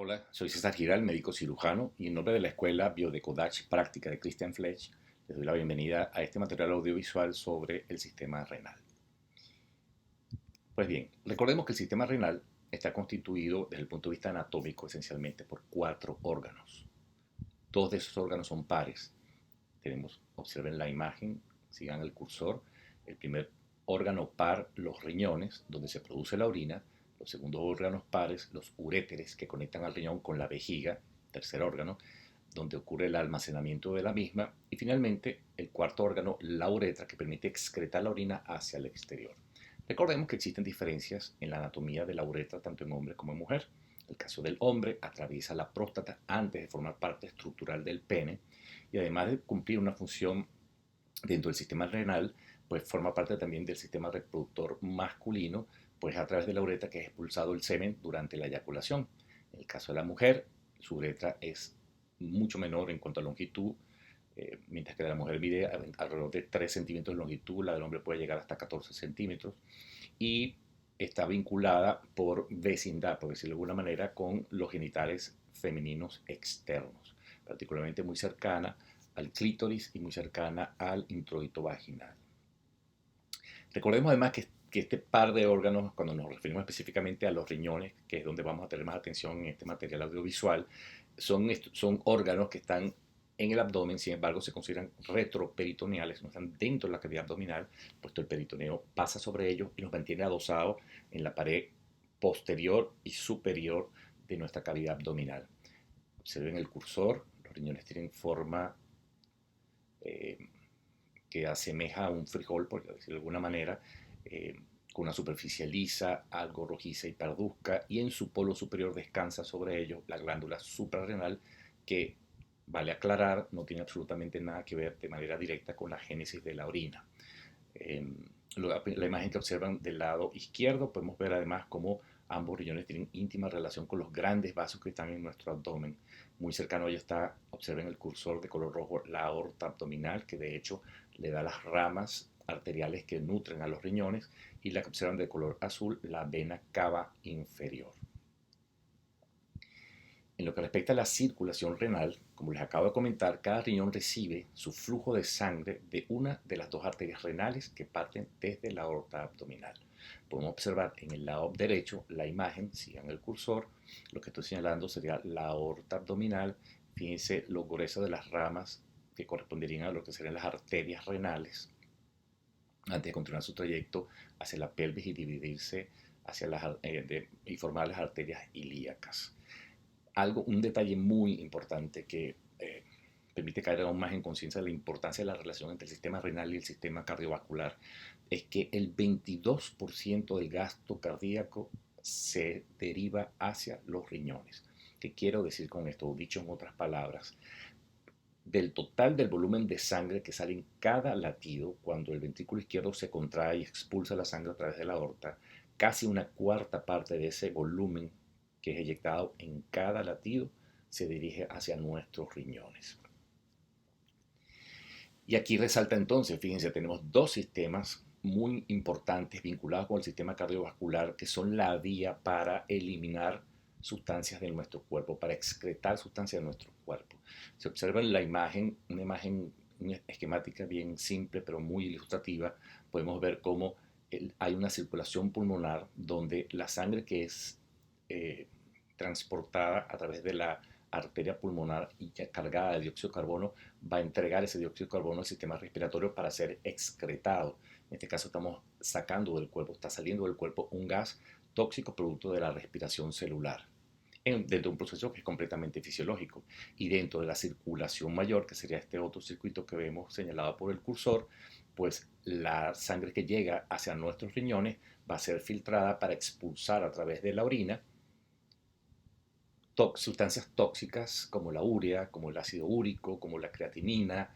Hola, soy César Giral, médico cirujano, y en nombre de la Escuela Biodecodage Práctica de Christian Fletch, les doy la bienvenida a este material audiovisual sobre el sistema renal. Pues bien, recordemos que el sistema renal está constituido desde el punto de vista anatómico esencialmente por cuatro órganos. Dos de esos órganos son pares. Observen la imagen, sigan el cursor. El primer órgano par, los riñones, donde se produce la orina. Los segundos órganos pares, los uréteres, que conectan al riñón con la vejiga, tercer órgano, donde ocurre el almacenamiento de la misma. Y finalmente, el cuarto órgano, la uretra, que permite excretar la orina hacia el exterior. Recordemos que existen diferencias en la anatomía de la uretra tanto en hombre como en mujer. El caso del hombre atraviesa la próstata antes de formar parte estructural del pene y además de cumplir una función dentro del sistema renal, pues forma parte también del sistema reproductor masculino, pues a través de la uretra que es expulsado el semen durante la eyaculación. En el caso de la mujer, su uretra es mucho menor en cuanto a longitud, mientras que la mujer mide alrededor de 3 centímetros de longitud, la del hombre puede llegar hasta 14 centímetros y está vinculada por vecindad, por decirlo de alguna manera, con los genitales femeninos externos, particularmente muy cercana al clítoris y muy cercana al introito vaginal. Recordemos además que este par de órganos, cuando nos referimos específicamente a los riñones, que es donde vamos a tener más atención en este material audiovisual, son órganos que están en el abdomen, sin embargo se consideran retroperitoneales, no están dentro de la cavidad abdominal, puesto el peritoneo pasa sobre ellos y los mantiene adosados en la pared posterior y superior de nuestra cavidad abdominal. Observen el cursor, los riñones tienen forma eh, que asemeja a un frijol, por decirlo de alguna manera, con una superficie lisa, algo rojiza y parduzca, y en su polo superior descansa sobre ello la glándula suprarrenal, que, vale aclarar, no tiene absolutamente nada que ver de manera directa con la génesis de la orina. En la imagen que observan del lado izquierdo podemos ver además cómo ambos riñones tienen íntima relación con los grandes vasos que están en nuestro abdomen. Muy cercano a ella está, observen el cursor de color rojo, la aorta abdominal, que de hecho le da las ramas arteriales que nutren a los riñones, y la que observan de color azul, la vena cava inferior. En lo que respecta a la circulación renal, como les acabo de comentar, cada riñón recibe su flujo de sangre de una de las dos arterias renales que parten desde la aorta abdominal. Podemos observar en el lado derecho la imagen, sigan el cursor, lo que estoy señalando sería la aorta abdominal. Fíjense lo grueso de las ramas que corresponderían a lo que serían las arterias renales antes de continuar su trayecto hacia la pelvis y dividirse y formar las arterias ilíacas. Un detalle muy importante que permite caer aún más en conciencia de la importancia de la relación entre el sistema renal y el sistema cardiovascular es que el 22% del gasto cardíaco se deriva hacia los riñones. ¿Qué quiero decir con esto? Dicho en otras palabras, del total del volumen de sangre que sale en cada latido, cuando el ventrículo izquierdo se contrae y expulsa la sangre a través de la aorta, casi una cuarta parte de ese volumen que es eyectado en cada latido se dirige hacia nuestros riñones. Y aquí resalta entonces, fíjense, tenemos dos sistemas muy importantes vinculados con el sistema cardiovascular que son la vía para eliminar sustancias de nuestro cuerpo, para excretar sustancias de nuestro cuerpo. Se observa en la imagen, una esquemática bien simple pero muy ilustrativa, podemos ver cómo hay una circulación pulmonar donde la sangre que es eh, transportada a través de la arteria pulmonar y cargada de dióxido de carbono va a entregar ese dióxido de carbono al sistema respiratorio para ser excretado. En este caso estamos sacando del cuerpo, está saliendo del cuerpo un gas tóxico producto de la respiración celular, dentro de un proceso que es completamente fisiológico. Y dentro de la circulación mayor, que sería este otro circuito que vemos señalado por el cursor, pues la sangre que llega hacia nuestros riñones va a ser filtrada para expulsar a través de la orina sustancias tóxicas como la urea, como el ácido úrico, como la creatinina,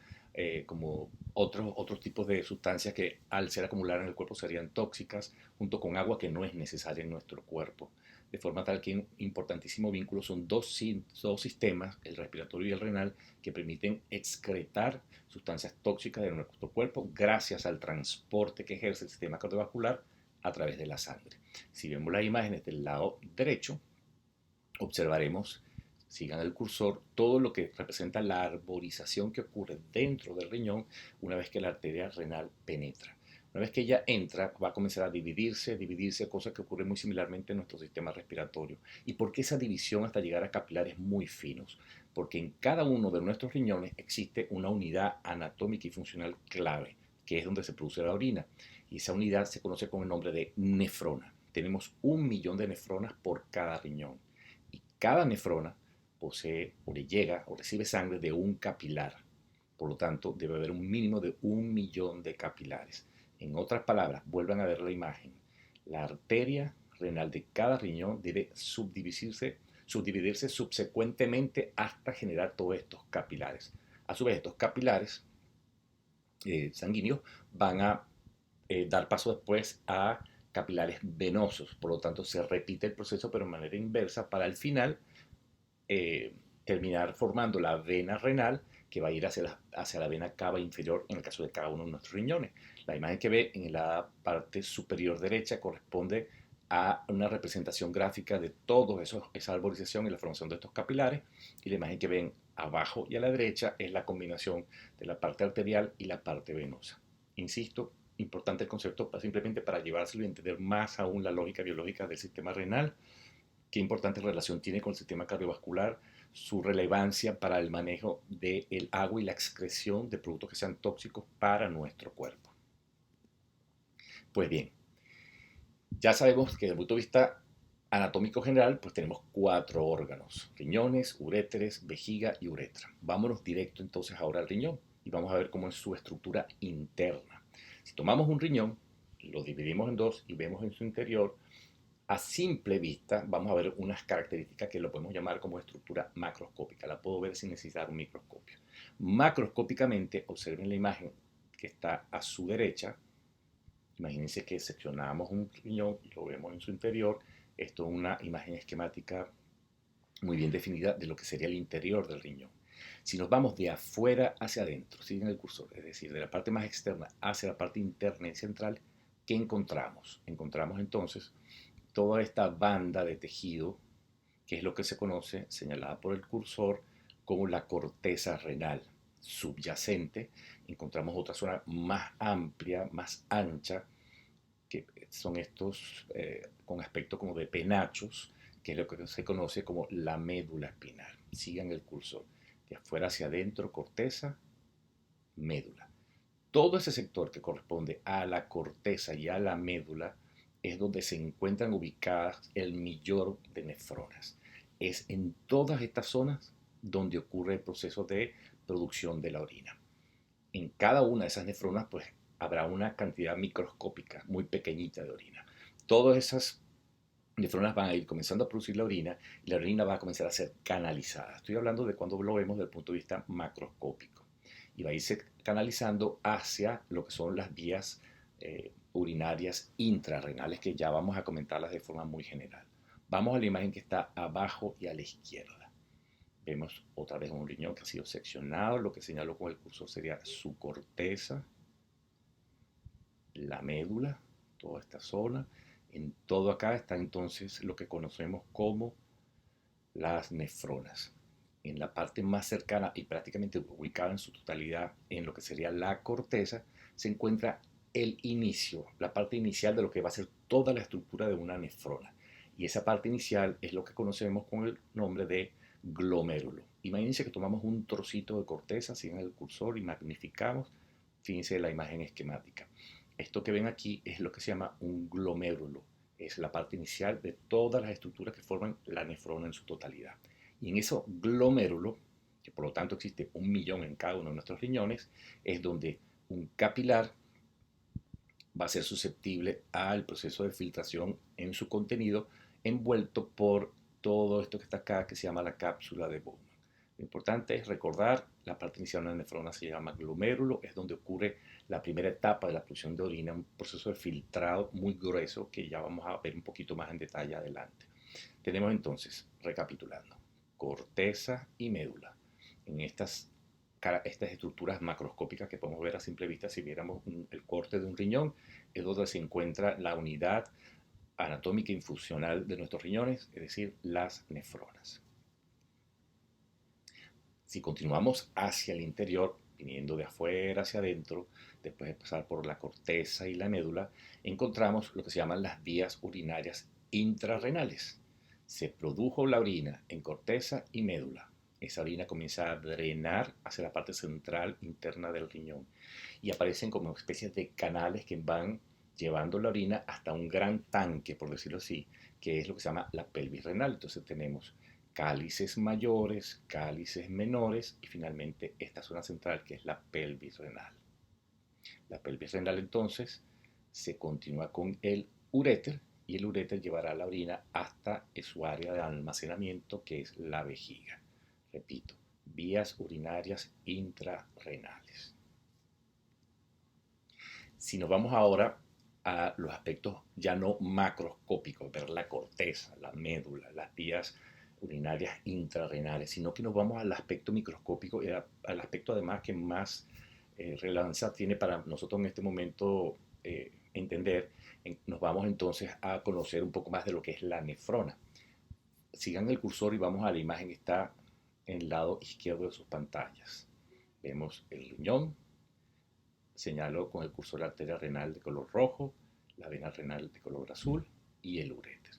como otros tipos de sustancias que al ser acumuladas en el cuerpo serían tóxicas, junto con agua que no es necesaria en nuestro cuerpo. De forma tal que un importantísimo vínculo son dos sistemas, el respiratorio y el renal, que permiten excretar sustancias tóxicas de nuestro cuerpo gracias al transporte que ejerce el sistema cardiovascular a través de la sangre. Si vemos las imágenes del lado derecho, observaremos, sigan el cursor, todo lo que representa la arborización que ocurre dentro del riñón una vez que la arteria renal penetra. Una vez que ella entra, va a comenzar a dividirse, cosa que ocurre muy similarmente en nuestro sistema respiratorio. ¿Y por qué esa división hasta llegar a capilares muy finos? Porque en cada uno de nuestros riñones existe una unidad anatómica y funcional clave, que es donde se produce la orina. Y esa unidad se conoce con el nombre de nefrona. Tenemos 1 millón de nefronas por cada riñón. Y cada nefrona posee o le llega o recibe sangre de un capilar. Por lo tanto, debe haber un mínimo de 1 millón de capilares. En otras palabras, vuelvan a ver la imagen. La arteria renal de cada riñón debe subdividirse subsecuentemente hasta generar todos estos capilares. A su vez, estos capilares sanguíneos van a dar paso después a capilares venosos. Por lo tanto, se repite el proceso pero de manera inversa para al final terminar formando la vena renal que va a ir hacia la vena cava inferior en el caso de cada uno de nuestros riñones. La imagen que ve en la parte superior derecha corresponde a una representación gráfica de toda esa arborización y la formación de estos capilares, y la imagen que ven abajo y a la derecha es la combinación de la parte arterial y la parte venosa. Insisto, importante el concepto simplemente para llevárselo y entender más aún la lógica biológica del sistema renal, qué importante relación tiene con el sistema cardiovascular, su relevancia para el manejo del agua y la excreción de productos que sean tóxicos para nuestro cuerpo. Pues bien, ya sabemos que desde el punto de vista anatómico general, pues tenemos 4 órganos: riñones, uréteres, vejiga y uretra. Vámonos directo entonces ahora al riñón y vamos a ver cómo es su estructura interna. Si tomamos un riñón, lo dividimos en dos y vemos en su interior, a simple vista vamos a ver unas características que lo podemos llamar como estructura macroscópica. La puedo ver sin necesitar un microscopio. Macroscópicamente, observen la imagen que está a su derecha. Imagínense que seccionamos un riñón y lo vemos en su interior. Esto es una imagen esquemática muy bien definida de lo que sería el interior del riñón. Si nos vamos de afuera hacia adentro, siguen el cursor, es decir, de la parte más externa hacia la parte interna y central, ¿qué encontramos? Encontramos entonces toda esta banda de tejido, que es lo que se conoce, señalada por el cursor, como la corteza renal subyacente. Encontramos otra zona más amplia, más ancha, que son estos con aspecto como de penachos, que es lo que se conoce como la médula espinal. Sigan el cursor. De afuera hacia adentro, corteza, médula. Todo ese sector que corresponde a la corteza y a la médula es donde se encuentran ubicadas el millón de nefronas. Es en todas estas zonas donde ocurre el proceso de producción de la orina. En cada una de esas nefronas pues habrá una cantidad microscópica muy pequeñita de orina. Todas esas nefronas van a ir comenzando a producir la orina y la orina va a comenzar a ser canalizada. Estoy hablando de cuando lo vemos desde el punto de vista macroscópico. Y va a irse canalizando hacia lo que son las vías urinarias intrarrenales, que ya vamos a comentarlas de forma muy general. Vamos a la imagen que está abajo y a la izquierda. Vemos otra vez un riñón que ha sido seccionado. Lo que señaló con el cursor sería su corteza, la médula, toda esta zona. En todo acá está entonces lo que conocemos como las nefronas. En la parte más cercana y prácticamente ubicada en su totalidad en lo que sería la corteza, se encuentra el inicio, la parte inicial de lo que va a ser toda la estructura de una nefrona. Y esa parte inicial es lo que conocemos con el nombre de glomérulo. Imagínense que tomamos un trocito de corteza, siguen el cursor y magnificamos. Fíjense la imagen esquemática. Esto que ven aquí es lo que se llama un glomérulo. Es la parte inicial de todas las estructuras que forman la nefrona en su totalidad. Y en ese glomérulo, que por lo tanto existe 1 millón en cada uno de nuestros riñones, es donde un capilar va a ser susceptible al proceso de filtración en su contenido, envuelto por todo esto que está acá, que se llama la cápsula de Bowman. Lo importante es recordar, la parte inicial de una nefrona se llama glomérulo, es donde ocurre la primera etapa de la producción de orina, un proceso de filtrado muy grueso que ya vamos a ver un poquito más en detalle adelante. Tenemos entonces, recapitulando, corteza y médula. En estas estructuras macroscópicas que podemos ver a simple vista si viéramos el corte de un riñón, es donde se encuentra la unidad anatómica y funcional de nuestros riñones, es decir, las nefronas. Si continuamos hacia el interior, viniendo de afuera hacia adentro, después de pasar por la corteza y la médula, encontramos lo que se llaman las vías urinarias intrarrenales. Se produjo la orina en corteza y médula. Esa orina comienza a drenar hacia la parte central interna del riñón y aparecen como especies de canales que van llevando la orina hasta un gran tanque, por decirlo así, que es lo que se llama la pelvis renal. Entonces tenemos cálices mayores, cálices menores y finalmente esta zona central que es la pelvis renal. La pelvis renal entonces se continúa con el uréter y el uréter llevará la orina hasta su área de almacenamiento que es la vejiga. Repito, vías urinarias intrarrenales. Si nos vamos ahora a los aspectos ya no macroscópicos, ver la corteza, la médula, las vías urinarias intrarrenales, sino que nos vamos al aspecto microscópico y al aspecto además que más relevancia tiene para nosotros en este momento entender. Nos vamos entonces a conocer un poco más de lo que es la nefrona. Sigan el cursor y vamos a la imagen que está en el lado izquierdo de sus pantallas. Vemos el riñón, señalo con el cursor la arteria renal de color rojo, la vena renal de color azul y el uréter.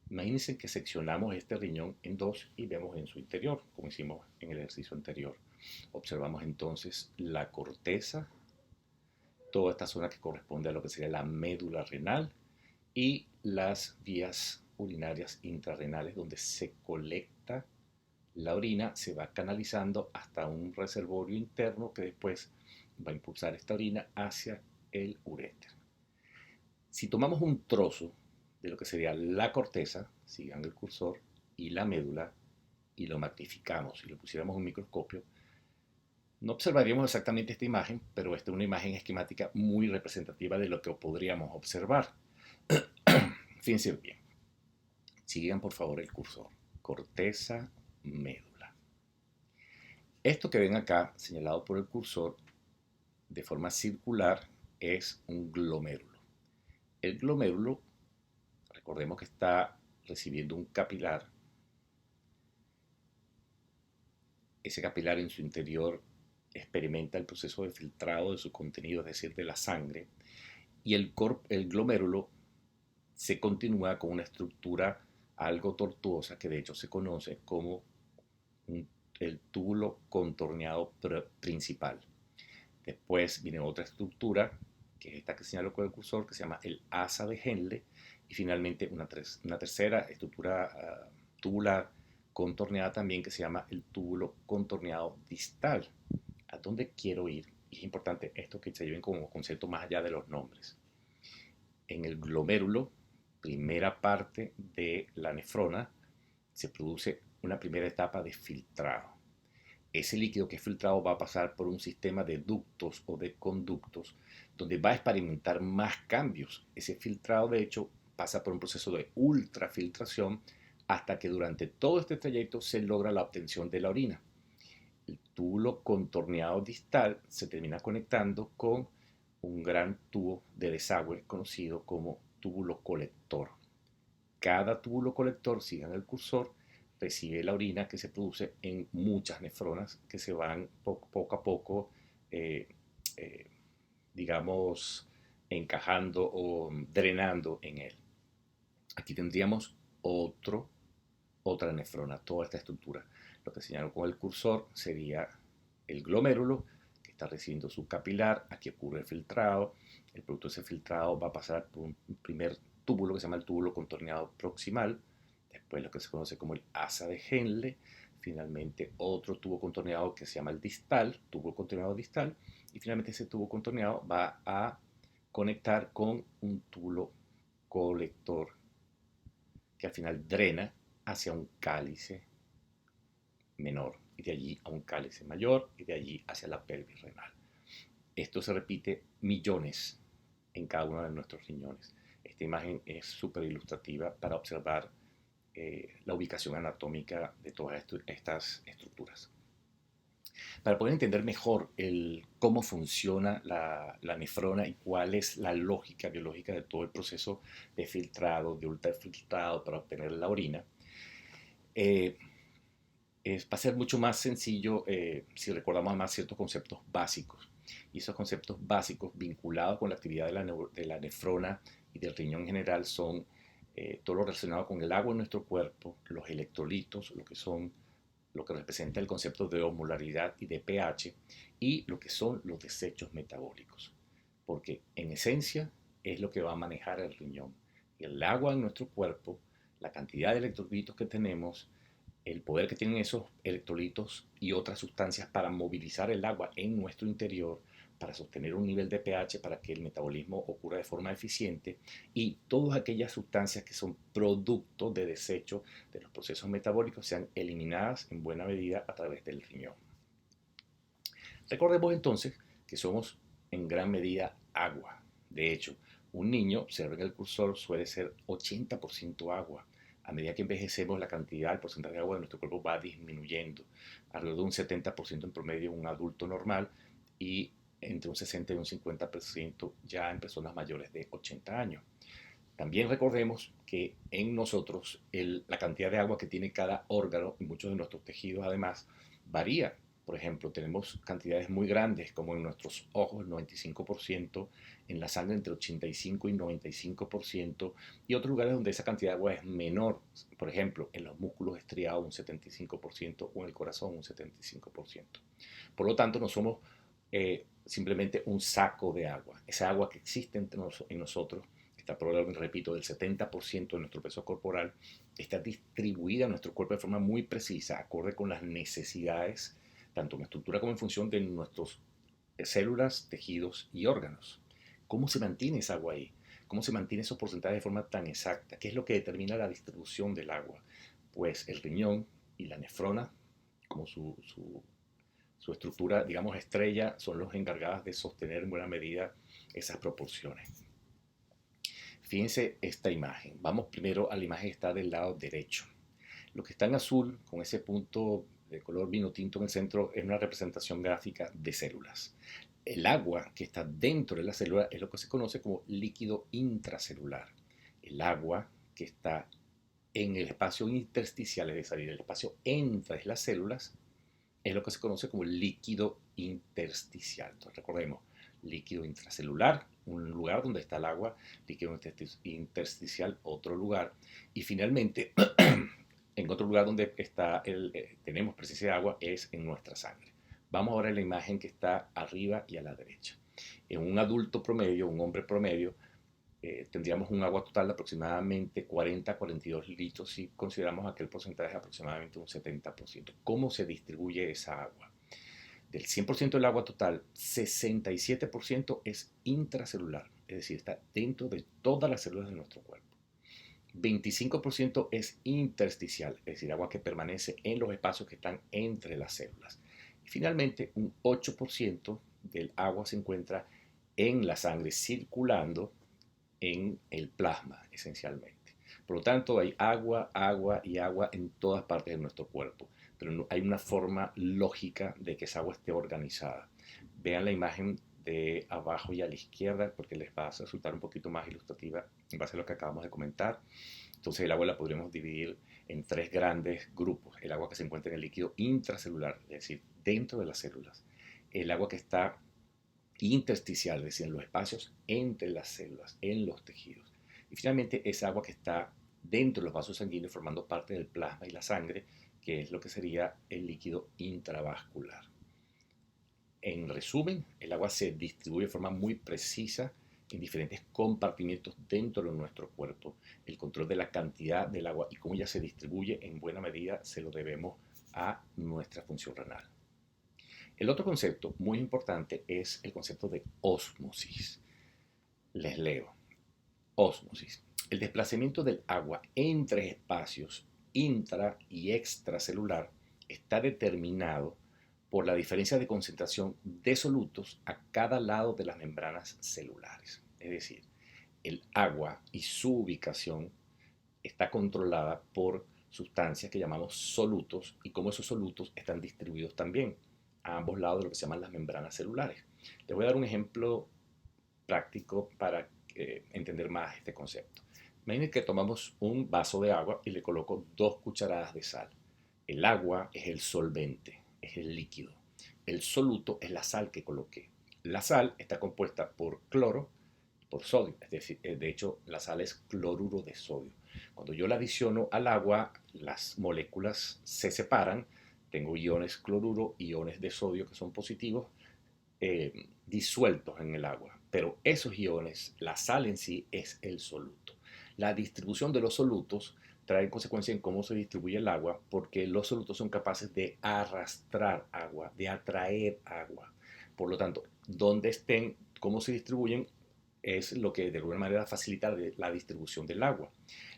Imagínense que seccionamos este riñón en dos y vemos en su interior, como hicimos en el ejercicio anterior. Observamos entonces la corteza, toda esta zona que corresponde a lo que sería la médula renal y las vías urinarias intrarrenales donde se colecta la orina, se va canalizando hasta un reservorio interno que después va a impulsar esta orina hacia el uréter. Si tomamos un trozo de lo que sería la corteza, sigan el cursor, y la médula, y lo magnificamos y lo pusiéramos en un microscopio, no observaríamos exactamente esta imagen, pero esta es una imagen esquemática muy representativa de lo que podríamos observar. Fíjense bien. Sigan por favor el cursor. Corteza, médula. Esto que ven acá, señalado por el cursor, de forma circular, es un glomérulo. El glomérulo, recordemos que está recibiendo un capilar. Ese capilar en su interior experimenta el proceso de filtrado de su contenido, es decir, de la sangre, y el glomérulo se continúa con una estructura algo tortuosa que de hecho se conoce como el túbulo contorneado principal. Después viene otra estructura, que es esta que señalo con el cursor, que se llama el asa de Henle, y finalmente una tercera estructura tubular contorneada también que se llama el túbulo contorneado distal. ¿A dónde quiero ir? Y es importante esto que se lleven como concepto más allá de los nombres. En el glomérulo, primera parte de la nefrona, se produce una primera etapa de filtrado. Ese líquido que es filtrado va a pasar por un sistema de ductos o de conductos donde va a experimentar más cambios. Ese filtrado, de hecho, pasa por un proceso de ultrafiltración hasta que durante todo este trayecto se logra la obtención de la orina. El túbulo contorneado distal se termina conectando con un gran tubo de desagüe conocido como túbulo colector. Cada túbulo colector, sigan el cursor, recibe la orina que se produce en muchas nefronas que se van poco a poco, eh, eh, digamos, encajando o drenando en él. Aquí tendríamos otra nefrona, toda esta estructura. Lo que señalo con el cursor sería el glomérulo que está recibiendo su capilar. Aquí ocurre el filtrado. El producto de ese filtrado va a pasar por un primer túbulo que se llama el túbulo contorneado proximal. Después lo que se conoce como el asa de Henle. Finalmente otro tubo contorneado que se llama el distal, tubo contorneado distal. Y finalmente ese tubo contorneado va a conectar con un túbulo colector que al final drena hacia un cálice menor y de allí a un cálice mayor y de allí hacia la pelvis renal. Esto se repite millones en cada uno de nuestros riñones. Esta imagen es súper ilustrativa para observar la ubicación anatómica de todas estas estructuras. Para poder entender mejor cómo funciona la nefrona y cuál es la lógica biológica de todo el proceso de filtrado, de ultrafiltrado para obtener la orina, eh, va a ser mucho más sencillo si recordamos más ciertos conceptos básicos. Y esos conceptos básicos vinculados con la actividad de la nefrona y del riñón en general son todo lo relacionado con el agua en nuestro cuerpo, los electrolitos, lo que representa el concepto de osmolaridad y de pH, y lo que son los desechos metabólicos. Porque en esencia es lo que va a manejar el riñón. El agua en nuestro cuerpo, la cantidad de electrolitos que tenemos, el poder que tienen esos electrolitos y otras sustancias para movilizar el agua en nuestro interior, para sostener un nivel de pH, para que el metabolismo ocurra de forma eficiente, y todas aquellas sustancias que son producto de desecho de los procesos metabólicos sean eliminadas en buena medida a través del riñón. Recordemos entonces que somos en gran medida agua. De hecho, un niño, observen el cursor, suele ser 80% agua. A medida que envejecemos, la cantidad, el porcentaje de agua de nuestro cuerpo va disminuyendo. Alrededor de un 70% en promedio en un adulto normal y entre un 60 y un 50% ya en personas mayores de 80 años. También recordemos que en nosotros la cantidad de agua que tiene cada órgano y muchos de nuestros tejidos además varía. Por ejemplo, tenemos cantidades muy grandes como en nuestros ojos, el 95%, en la sangre entre 85 y 95%, y otros lugares donde esa cantidad de agua es menor. Por ejemplo, en los músculos estriados un 75% o en el corazón un 75%. Por lo tanto, no somos simplemente un saco de agua. Esa agua que existe en nosotros está por orden, repito, del 70% de nuestro peso corporal, está distribuida en nuestro cuerpo de forma muy precisa, acorde con las necesidades, tanto en estructura como en función de nuestras células, tejidos y órganos. ¿Cómo se mantiene esa agua ahí? ¿Cómo se mantiene esos porcentajes de forma tan exacta? ¿Qué es lo que determina la distribución del agua? Pues el riñón y la nefrona, como su estructura, digamos, estrella, son los encargados de sostener en buena medida esas proporciones. Fíjense esta imagen. Vamos primero a la imagen que está del lado derecho. Lo que está en azul, con ese punto de color vino tinto en el centro, es una representación gráfica de células. El agua que está dentro de la célula es lo que se conoce como líquido intracelular. El agua que está en el espacio intersticial, es decir, el espacio entre las células, es lo que se conoce como líquido intersticial. Entonces recordemos, líquido intracelular, un lugar donde está el agua, líquido intersticial, otro lugar, y finalmente, en otro lugar donde tenemos presencia de agua es en nuestra sangre. Vamos ahora a la imagen que está arriba y a la derecha. En un adulto promedio, un hombre promedio, tendríamos un agua total de aproximadamente 40 a 42 litros si consideramos aquel porcentaje aproximadamente un 70%. ¿Cómo se distribuye esa agua? Del 100% del agua total, 67% es intracelular, es decir, está dentro de todas las células de nuestro cuerpo. 25% es intersticial, es decir, agua que permanece en los espacios que están entre las células. Y finalmente, un 8% del agua se encuentra en la sangre circulando en el plasma, esencialmente. Por lo tanto, hay agua, agua y agua en todas partes de nuestro cuerpo, pero no, hay una forma lógica de que esa agua esté organizada. Vean la imagen de abajo y a la izquierda porque les va a resultar un poquito más ilustrativa en base a lo que acabamos de comentar. Entonces el agua la podríamos dividir en tres grandes grupos. El agua que se encuentra en el líquido intracelular, es decir, dentro de las células. El agua que está intersticial, es decir, en los espacios entre las células, en los tejidos. Y finalmente esa agua que está dentro de los vasos sanguíneos formando parte del plasma y la sangre, que es lo que sería el líquido intravascular. En resumen, el agua se distribuye de forma muy precisa en diferentes compartimientos dentro de nuestro cuerpo. El control de la cantidad del agua y cómo ella se distribuye en buena medida se lo debemos a nuestra función renal. El otro concepto muy importante es el concepto de ósmosis. Les leo. Ósmosis. El desplazamiento del agua entre espacios intra y extracelular está determinado por la diferencia de concentración de solutos a cada lado de las membranas celulares. Es decir, el agua y su ubicación está controlada por sustancias que llamamos solutos y cómo esos solutos están distribuidos también. a ambos lados de lo que se llaman las membranas celulares. Les voy a dar un ejemplo práctico para entender más este concepto. Imaginen que tomamos un vaso de agua y le coloco 2 cucharadas de sal. El agua es el solvente, es el líquido. El soluto es la sal que coloqué. La sal está compuesta por cloro y por sodio, es decir, de hecho la sal es cloruro de sodio. Cuando yo la adiciono al agua, las moléculas se separan, tengo iones cloruro, iones de sodio que son positivos, disueltos en el agua. Pero esos iones, la sal en sí es el soluto. La distribución de los solutos trae consecuencia en cómo se distribuye el agua, porque los solutos son capaces de arrastrar agua, de atraer agua. Por lo tanto, donde estén, cómo se distribuyen, es lo que de alguna manera facilita la distribución del agua.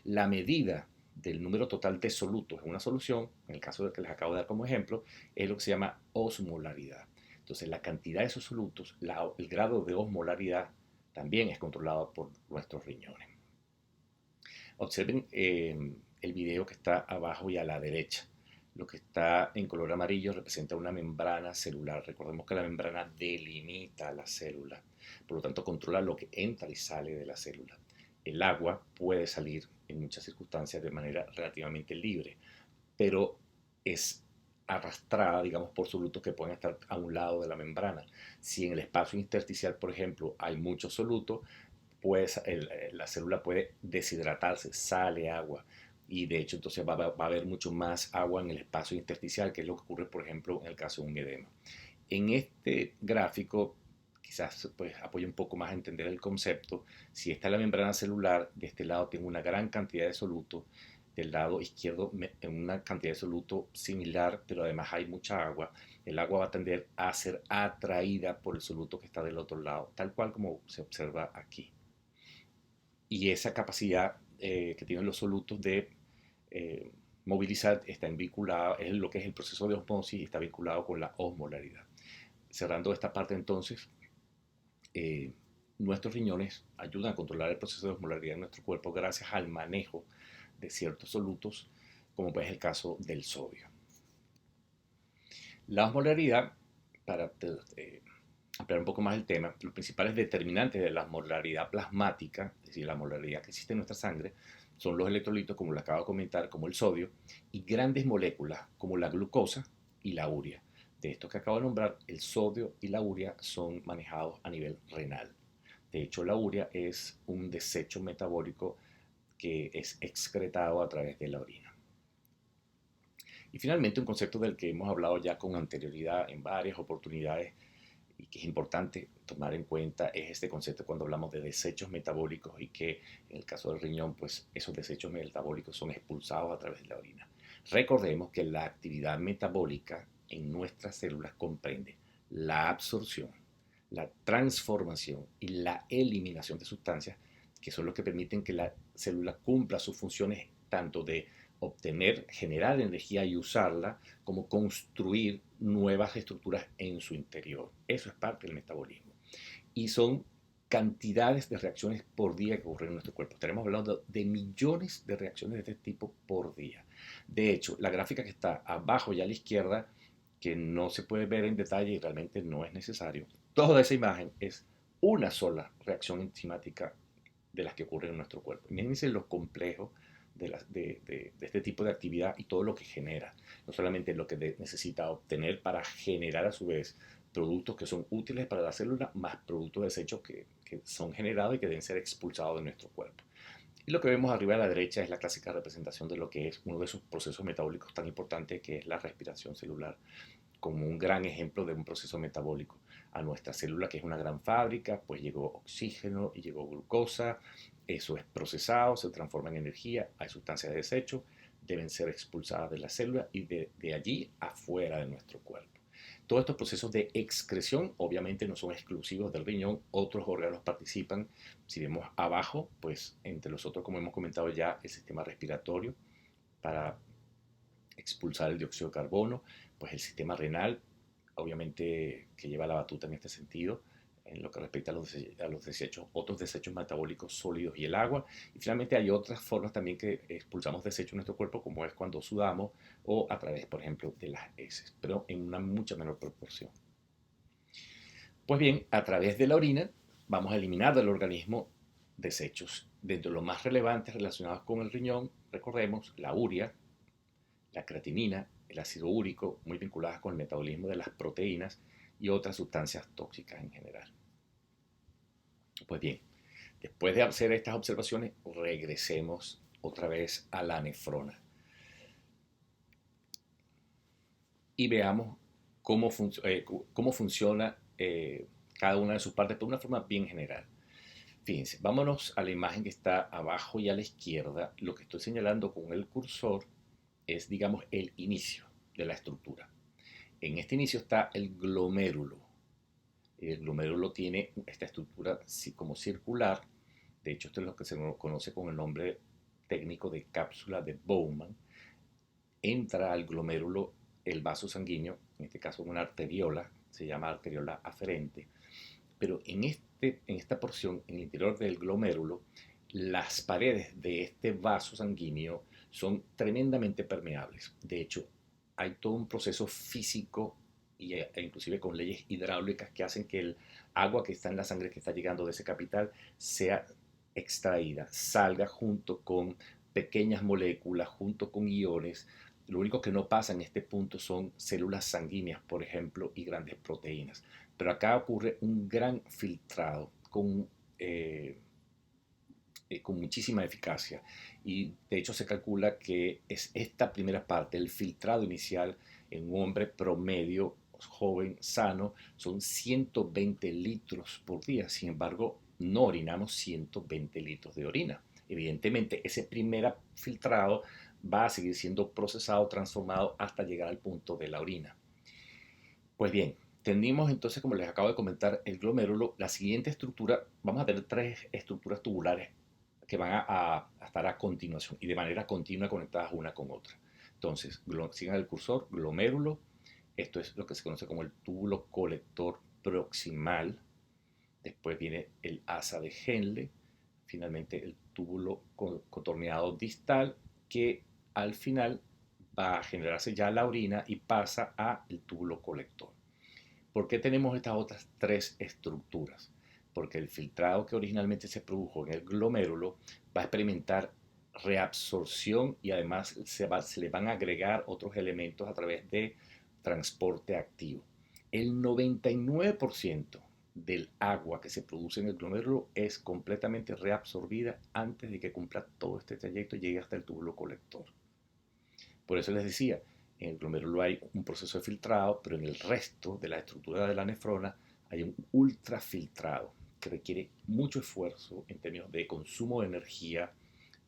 La medida del número total de solutos en una solución, en el caso del que les acabo de dar como ejemplo, es lo que se llama osmolaridad. Entonces, la cantidad de esos solutos, el grado de osmolaridad, también es controlado por nuestros riñones. Observen el video que está abajo y a la derecha. Lo que está en color amarillo representa una membrana celular. Recordemos que la membrana delimita la célula, por lo tanto controla lo que entra y sale de la célula. El agua puede salir en muchas circunstancias de manera relativamente libre, pero es arrastrada, digamos, por solutos que pueden estar a un lado de la membrana. Si en el espacio intersticial, por ejemplo, hay mucho soluto, pues la célula puede deshidratarse, sale agua. Y de hecho, entonces va a haber mucho más agua en el espacio intersticial, que es lo que ocurre, por ejemplo, en el caso de un edema. En este gráfico, quizás pues, apoya un poco más a entender el concepto. Si está la membrana celular, de este lado tengo una gran cantidad de soluto, del lado izquierdo una cantidad de soluto similar, pero además hay mucha agua. El agua va a tender a ser atraída por el soluto que está del otro lado, tal cual como se observa aquí. Y esa capacidad que tienen los solutos de movilizar está vinculada, es lo que es el proceso de osmosis y está vinculado con la osmolaridad. Cerrando esta parte entonces, eh, nuestros riñones ayudan a controlar el proceso de osmolaridad en nuestro cuerpo gracias al manejo de ciertos solutos, como pues el caso del sodio. La osmolaridad, para ampliar un poco más el tema, los principales determinantes de la osmolaridad plasmática, es decir, la osmolaridad que existe en nuestra sangre, son los electrolitos, como lo acabo de comentar, como el sodio, y grandes moléculas como la glucosa y la urea. De estos que acabo de nombrar, el sodio y la urea son manejados a nivel renal. De hecho, la urea es un desecho metabólico que es excretado a través de la orina. Y finalmente, un concepto del que hemos hablado ya con anterioridad en varias oportunidades y que es importante tomar en cuenta es este concepto cuando hablamos de desechos metabólicos y que en el caso del riñón, pues esos desechos metabólicos son expulsados a través de la orina. Recordemos que la actividad metabólica en nuestras células comprende la absorción, la transformación y la eliminación de sustancias que son los que permiten que la célula cumpla sus funciones tanto de obtener, generar energía y usarla, como construir nuevas estructuras en su interior. Eso es parte del metabolismo. Y son cantidades de reacciones por día que ocurren en nuestro cuerpo. Estaremos hablando de millones de reacciones de este tipo por día. De hecho, la gráfica que está abajo y a la izquierda, que no se puede ver en detalle y realmente no es necesario, toda esa imagen es una sola reacción enzimática de las que ocurren en nuestro cuerpo. Imagínense lo complejo de este tipo de actividad y todo lo que genera. No solamente lo que necesita obtener para generar a su vez productos que son útiles para la célula, más productos de desechos que son generados y que deben ser expulsados de nuestro cuerpo. Y lo que vemos arriba a la derecha es la clásica representación de lo que es uno de esos procesos metabólicos tan importantes que es la respiración celular, como un gran ejemplo de un proceso metabólico. A nuestra célula, que es una gran fábrica, pues llegó oxígeno y llegó glucosa, eso es procesado, se transforma en energía, hay sustancias de desecho, deben ser expulsadas de la célula y de allí afuera de nuestro cuerpo. Todos estos procesos de excreción obviamente no son exclusivos del riñón, otros órganos participan. Si vemos abajo, pues entre los otros, como hemos comentado ya, el sistema respiratorio para expulsar el dióxido de carbono, pues el sistema renal, obviamente que lleva la batuta en este sentido, en lo que respecta a los desechos, otros desechos metabólicos sólidos y el agua. Y finalmente hay otras formas también que expulsamos desechos en nuestro cuerpo, como es cuando sudamos o a través, por ejemplo, de las heces, pero en una mucha menor proporción. Pues bien, a través de la orina vamos a eliminar del organismo desechos. Dentro de los más relevantes relacionados con el riñón, recordemos la urea, la creatinina, el ácido úrico, muy vinculadas con el metabolismo de las proteínas y otras sustancias tóxicas en general. Pues bien, después de hacer estas observaciones, regresemos otra vez a la nefrona y veamos cómo funciona cada una de sus partes de una forma bien general. Fíjense, vámonos a la imagen que está abajo y a la izquierda. Lo que estoy señalando con el cursor es, digamos, el inicio de la estructura. En este inicio está el glomérulo. El glomérulo tiene esta estructura así como circular. De hecho, esto es lo que se conoce con el nombre técnico de cápsula de Bowman. Entra al glomérulo el vaso sanguíneo, en este caso una arteriola, se llama arteriola aferente, pero en esta porción, en el interior del glomérulo, las paredes de este vaso sanguíneo son tremendamente permeables. De hecho, hay todo un proceso físico e inclusive con leyes hidráulicas que hacen que el agua que está en la sangre que está llegando de ese capital sea extraída, salga junto con pequeñas moléculas, junto con iones. Lo único que no pasa en este punto son células sanguíneas, por ejemplo, y grandes proteínas. Pero acá ocurre un gran filtrado con muchísima eficacia. Y de hecho se calcula que es esta primera parte, el filtrado inicial en un hombre promedio, joven, sano, son 120 litros por día. Sin embargo, no orinamos 120 litros de orina. Evidentemente, ese primer filtrado va a seguir siendo procesado, transformado hasta llegar al punto de la orina. Pues bien, tenemos entonces, como les acabo de comentar, el glomérulo. La siguiente estructura, vamos a tener tres estructuras tubulares que van a estar a continuación y de manera continua conectadas una con otra. Entonces, sigan el cursor, glomérulo. Esto es lo que se conoce como el túbulo colector proximal. Después viene el asa de Henle. Finalmente, el túbulo contorneado distal, que al final va a generarse ya la orina y pasa al túbulo colector. ¿Por qué tenemos estas otras tres estructuras? Porque el filtrado que originalmente se produjo en el glomérulo va a experimentar reabsorción y además se le van a agregar otros elementos a través de transporte activo. El 99% del agua que se produce en el glomérulo es completamente reabsorbida antes de que cumpla todo este trayecto y llegue hasta el túbulo colector. Por eso les decía, en el glomérulo hay un proceso de filtrado, pero en el resto de la estructura de la nefrona hay un ultrafiltrado que requiere mucho esfuerzo en términos de consumo de energía,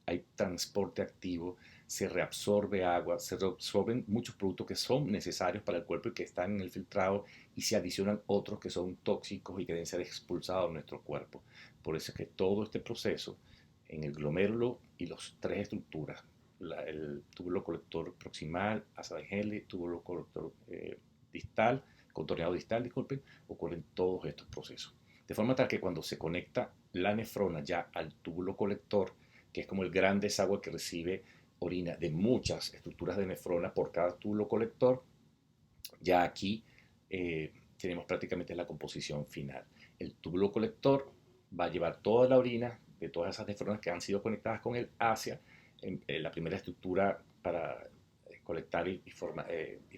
hay transporte activo, se reabsorbe agua, se reabsorben muchos productos que son necesarios para el cuerpo y que están en el filtrado y se adicionan otros que son tóxicos y que deben ser expulsados de nuestro cuerpo. Por eso es que todo este proceso en el glomérulo y las tres estructuras, el túbulo colector proximal, asa de Henle, túbulo colector distal, contorneado distal, disculpen, ocurren todos estos procesos. De forma tal que cuando se conecta la nefrona ya al túbulo colector, que es como el gran desagüe que recibe orina de muchas estructuras de nefrona por cada túbulo colector, ya aquí tenemos prácticamente la composición final. El túbulo colector va a llevar toda la orina de todas esas nefronas que han sido conectadas con él hacia la primera estructura para colectar y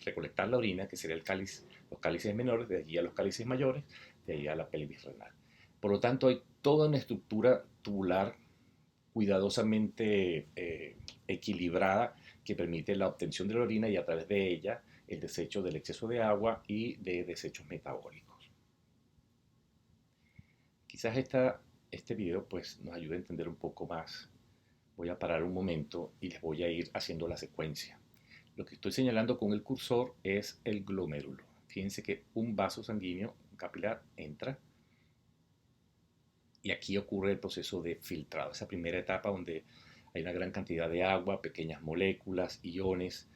recolectar la orina, que sería el cáliz, los cálices menores, de allí a los cálices mayores, de allí a la pelvis renal. Por lo tanto, hay toda una estructura tubular cuidadosamente equilibrada que permite la obtención de la orina y a través de ella el desecho del exceso de agua y de desechos metabólicos. Quizás este video pues, nos ayude a entender un poco más. Voy a parar un momento y les voy a ir haciendo la secuencia. Lo que estoy señalando con el cursor es el glomérulo. Fíjense que un vaso sanguíneo, un capilar, entra y aquí ocurre el proceso de filtrado, esa primera etapa donde hay una gran cantidad de agua, pequeñas moléculas, iones,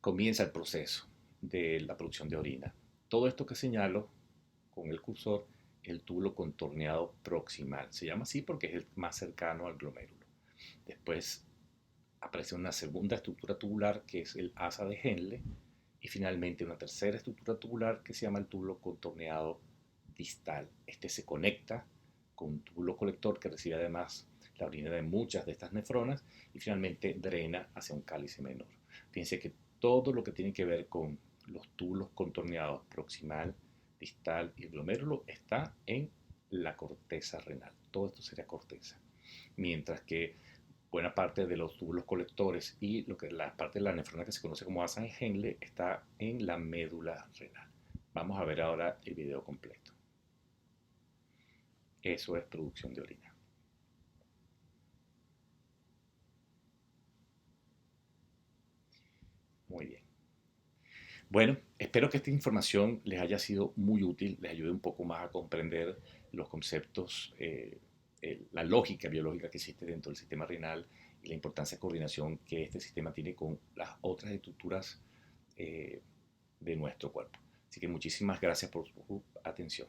comienza el proceso de la producción de orina. Todo esto que señalo con el cursor el túbulo contorneado proximal. Se llama así porque es el más cercano al glomérulo. Después aparece una segunda estructura tubular que es el asa de Henle y finalmente una tercera estructura tubular que se llama el túbulo contorneado distal. Este se conecta con un túbulo colector que recibe además la orina de muchas de estas nefronas y finalmente drena hacia un cálice menor. Fíjense que todo lo que tiene que ver con los túbulos contorneados proximal, distal y glomérulo está en la corteza renal. Todo esto sería corteza. Mientras que buena parte de los túbulos colectores y la parte de la nefrona que se conoce como asa de Henle está en la médula renal. Vamos a ver ahora el video completo. Eso es producción de orina. Muy bien. Bueno, espero que esta información les haya sido muy útil, les ayude un poco más a comprender los conceptos, la lógica biológica que existe dentro del sistema renal y la importancia de coordinación que este sistema tiene con las otras estructuras de nuestro cuerpo. Así que muchísimas gracias por su atención.